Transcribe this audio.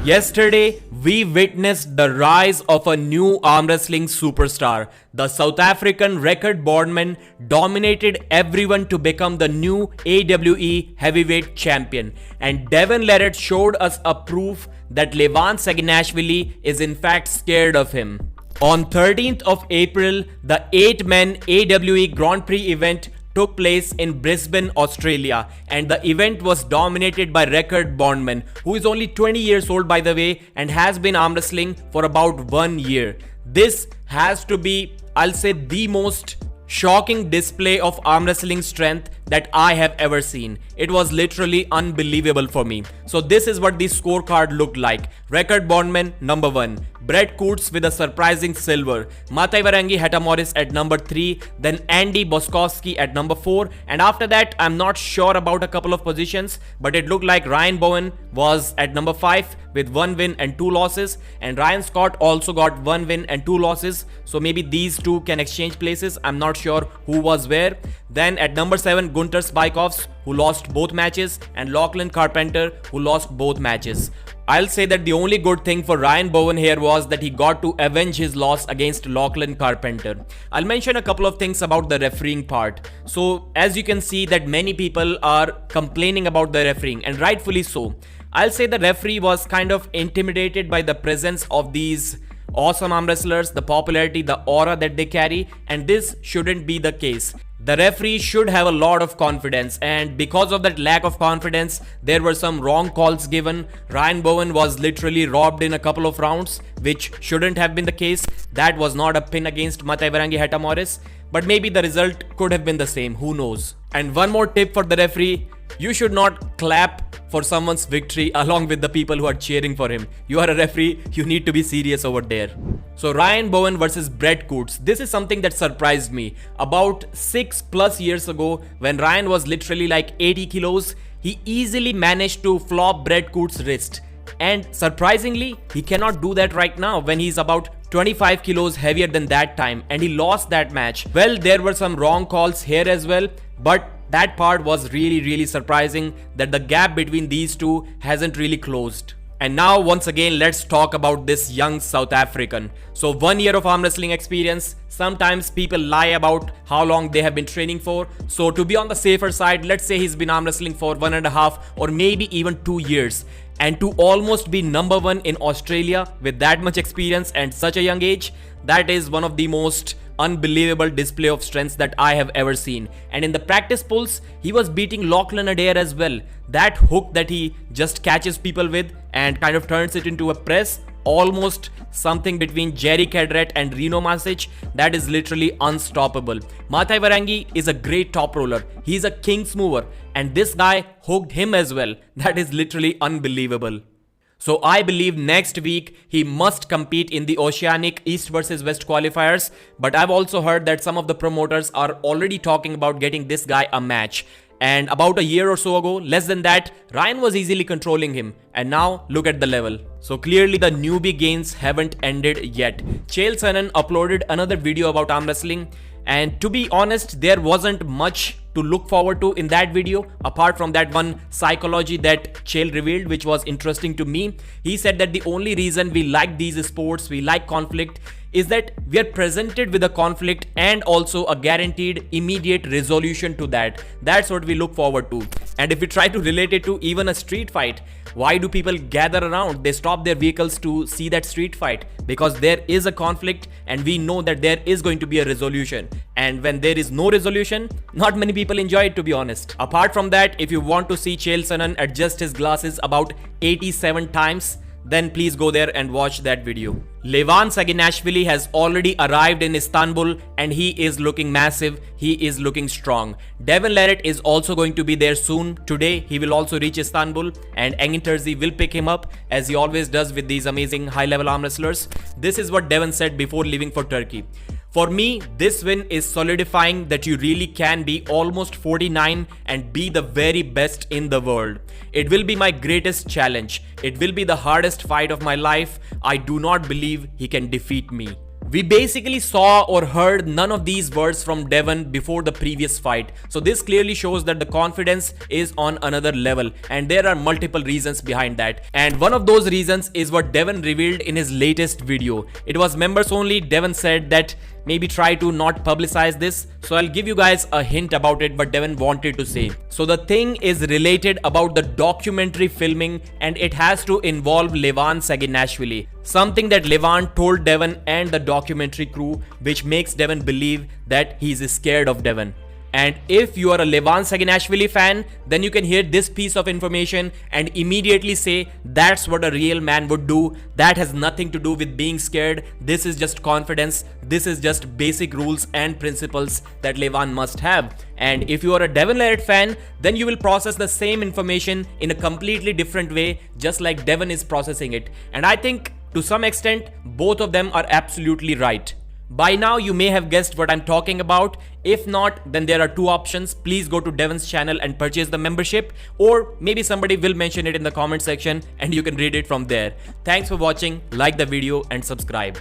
Yesterday, we witnessed the rise of a new arm wrestling superstar. The South African record boardman dominated everyone to become the new AWE heavyweight champion. And Devon Larratt showed us a proof that LEVAN is in fact scared of him. On 13th of April, the 8-man AWE Grand Prix event took place in Brisbane, Australia, and the event was dominated by record bondman, who is only 20 years old by the way and has been arm wrestling for about 1 year. This has to be, I'll say, the most shocking display of arm wrestling strength that I have ever seen. It was literally unbelievable for me. So this is what the scorecard looked like. Record bondman number 1, Brett Coots with a surprising silver, Mataivarangi Hetamoris at number 3, then Andy Boskowski at number 4, and after that I'm not sure about a couple of positions, but it looked like Ryan Bowen was at number 5 with 1 win and 2 losses, and Ryan Scott also got 1 win and 2 losses, so maybe these two can exchange places. I'm not sure who was where. Then at number 7, Gunter Spijkovs, who lost both matches, and Lachlan Carpenter, who lost both matches. I'll say that the only good thing for Ryan Bowen here was that he got to avenge his loss against Lachlan Carpenter. I'll mention a couple of things about the refereeing part. So as you can see that many people are complaining about the refereeing, and rightfully so. I'll say the referee was kind of intimidated by the presence of these awesome arm wrestlers, the popularity, the aura that they carry, and this shouldn't be the case. The referee should have a lot of confidence, and because of that lack of confidence, there were some wrong calls given. Ryan Bowen was literally robbed in a couple of rounds, which shouldn't have been the case. That was not a pin against Mataivarangi Hetamoris, but maybe the result could have been the same, who knows. And one more tip for the referee: you should not clap for someone's victory along with the people who are cheering for him. You are a referee, you need to be serious over there. So Ryan Bowen versus Brett Coots. This is something that surprised me. About 6+ years ago, when Ryan was literally like 80 kilos, he easily managed to flop Brett Coots' wrist. And surprisingly, he cannot do that right now when he's about 25 kilos heavier than that time, and he lost that match. Well, there were some wrong calls here as well, but that part was really surprising that the gap between these two hasn't really closed. And now once again, let's talk about this young South African. So 1 year of arm wrestling experience. Sometimes people lie about how long they have been training for. So to be on the safer side, let's say he's been arm wrestling for 1.5 or maybe even 2 years. And to almost be number 1 in Australia with that much experience and such a young age, that is one of the most unbelievable display of strength that I have ever seen. And in the practice pulls, he was beating Lachlan Adair as well. That hook that he just catches people with and kind of turns it into a press, almost something between Jerry Cadret and Reno Masic, that is literally unstoppable. Mataivarangi is a great top roller. He's a king's mover, and this guy hooked him as well. That is literally unbelievable. So I believe next week he must compete in the Oceanic East versus West qualifiers, but I've also heard that some of the promoters are already talking about getting this guy a match. And about a year or so ago, less than that, Ryan was easily controlling him, and now look at the level. So clearly the newbie gains haven't ended yet. Chael Sonnen uploaded another video about arm wrestling, and to be honest, there wasn't much to look forward to in that video apart from that one psychology that Chael revealed, which was interesting to me. He said that the only reason we like these sports, we like conflict, is that we are presented with a conflict and also a guaranteed immediate resolution to that. That's what we look forward to. And if we try to relate it to even a street fight, why do people gather around? They stop their vehicles to see that street fight because there is a conflict and we know that there is going to be a resolution. And when there is no resolution, not many people enjoy it, to be honest. Apart from that, if you want to see Chael Sonnen adjust his glasses about 87 times, then please go there and watch that video. LEVAN Saginashvili has already arrived in Istanbul and he is looking massive. He is looking strong. Devon Larratt is also going to be there soon. Today, he will also reach Istanbul and Engin Terzi will pick him up as he always does with these amazing high-level arm wrestlers. This is what Devon said before leaving for Turkey. For me, this win is solidifying that you really can be almost 49 and be the very best in the world. It will be my greatest challenge. It will be the hardest fight of my life. I do not believe he can defeat me. We basically saw or heard none of these words from Devon before the previous fight. So this clearly shows that the confidence is on another level, and there are multiple reasons behind that. And one of those reasons is what Devon revealed in his latest video. It was members only. Devon said that maybe try to not publicize this. So I'll give you guys a hint about it, what Devon wanted to say. So the thing is related about the documentary filming, and it has to involve LEVAN Saginashvili. Something that LEVAN told Devon and the documentary crew, which makes Devon believe that he's scared of Devon. And if you are a LEVAN Saginashvili fan, then you can hear this piece of information and immediately say that's what a real man would do. That has nothing to do with being scared. This is just confidence. This is just basic rules and principles that LEVAN must have. And if you are a Devon Larratt fan, then you will process the same information in a completely different way, just like Devon is processing it. And I think to some extent, both of them are absolutely right. By now, you may have guessed what I'm talking about. If not, then there are two options. Please go to Devon's channel and purchase the membership, or maybe somebody will mention it in the comment section and you can read it from there. Thanks for watching, like the video and subscribe.